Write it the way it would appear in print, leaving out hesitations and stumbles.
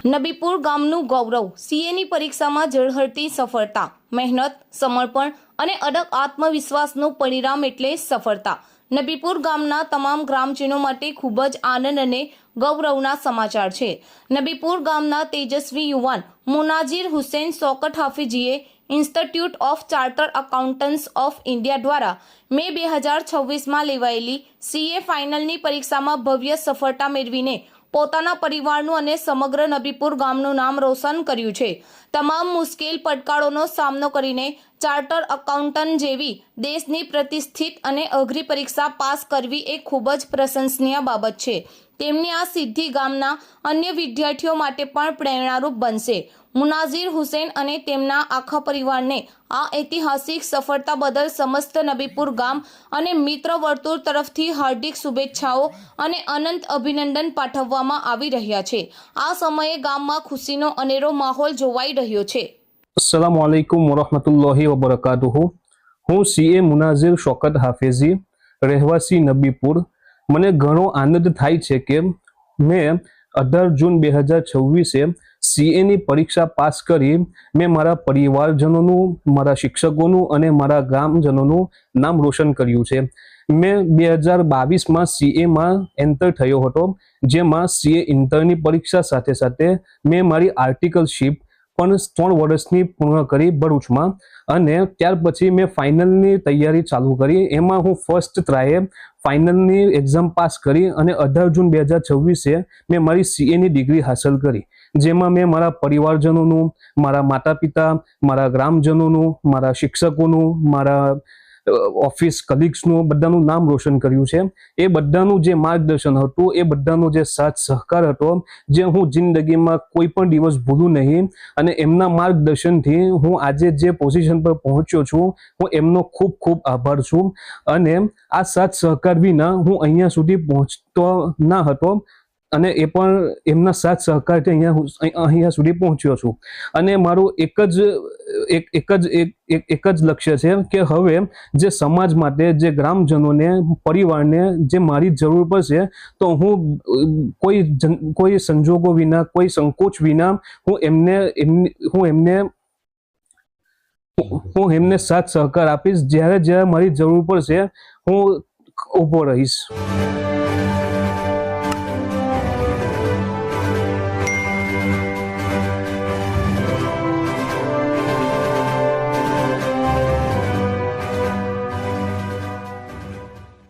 નબીપુર ગામનું ગૌરવ સીએની પરીક્ષામાં ઝળહળતી સફળતા, મહેનત, સમર્પણ અને અડગ આત્મવિશ્વાસનું પરિણામ એટલે સફળતા। નબીપુર ગામના તમામ ગ્રામજનો માટે ખૂબ જ આનંદ અને ગૌરવના સમાચાર છે। નબીપુર ગામના તેજસ્વી યુવાન મુનાજીર હુસૈન શૌકત હાફીજીએ institute of chartered accountants of India દ્વારા મે 2026માં લેવાયેલી સીએ ફાઇનલની પરીક્ષામાં ભવ્ય સફળતા મેળવીને પોતાના પરિવારનું અને સમગ્ર નબીપુર ગામનું નામ રોશન કર્યું છે। તમામ મુશ્કેલ પડકારોનો સામનો કરીને ચાર્ટર્ડ એકાઉન્ટન્ટ જેવી દેશની પ્રતિષ્ઠિત અને અઘરી પરીક્ષા પાસ કરવી એ ખૂબ જ પ્રશંસનીય બાબત છે। તેમની આ સિદ્ધિ ગામના અન્ય વિદ્યાર્થીઓ માટે પણ પ્રેરણારૂપ બનશે। મુનાજીર હુસૈન અને તેમના આખા પરિવારને આ ઐતિહાસિક સફળતા બદલ સમસ્ત નબીપુર ગામ અને મિત્ર વર્તુળ તરફથી હાર્દિક શુભેચ્છાઓ અને અનંત અભિનંદન પાઠવવામાં આવી રહ્યા છે। આ સમયે ગામમાં ખુશીનો અનેરો માહોલ જોવાઈ રહ્યો છે। अस्सलामु अलैकुम वरहमतुल्लाहि वबरकातुहु। हूँ सीए मुनाजिर शौकत हाफिजी, રહેવાસી નબીપુર। મને ઘણો આનંદ થાય છે કે મેં 18 જૂન 2026 સીએની પરીક્ષા પાસ કરી મેં મારા પરિવારજનોનું, મારા શિક્ષકોનું અને મારા ગામજનોનું નામ રોશન કર્યું છે। મેં 2022માં સીએમાં એન્ટર થયો હતો, જેમાં સીએ ઇન્ટરની પરીક્ષા સાથે સાથે મેં મારી આર્ટિકલશીપ પણ 3 વર્ષની પૂર્ણ કરી ભરૂચમાં, અને ત્યાર પછી મેં ફાઇનલની તૈયારી ચાલુ કરી। એમાં હું ફર્સ્ટ ટ્રાયે ફાઇનલની એક્ઝામ પાસ કરી અને 18 જૂન 2026 મેં મારી સીએની ડિગ્રી હાંસલ કરી, જેમાં મેં મારા પરિવારજનોનું, મારા માતા પિતા, મારા ગ્રામજનોનું, મારા શિક્ષકોનું, મારા ઓફિસ કલીગ્સનું બધાનું નામ રોશન કર્યું છે। એ બધાનું જે માર્ગદર્શન હતું, એ બધાનો જે સાથ સહકાર હતો, જે હું જિંદગીમાં કોઈ પણ દિવસ ભૂલું નહીં, અને એમના માર્ગદર્શનથી હું આજે જે પોઝિશન પર પહોંચ્યો છું, હું એમનો ખૂબ ખૂબ આભાર છું। અને આ સાથ સહકાર વિના હું અહીંયા સુધી પહોંચતો ના હતો, અને એ પણ એમના સાથ સહકારથી અહીંયા સુધી પહોંચ્યો છું। અને મારું એક જ લક્ષ્ય છે કે હવે જે સમાજ માટે, જે ગ્રામજનોને, પરિવારને જે મારી જરૂર પડશે, તો હું કોઈ સંજોગો વિના, કોઈ સંકોચ વિના હું એમને સાથ સહકાર આપીશ। જ્યારે જ્યારે મારી જરૂર પડશે હું ઊભો રહીશ।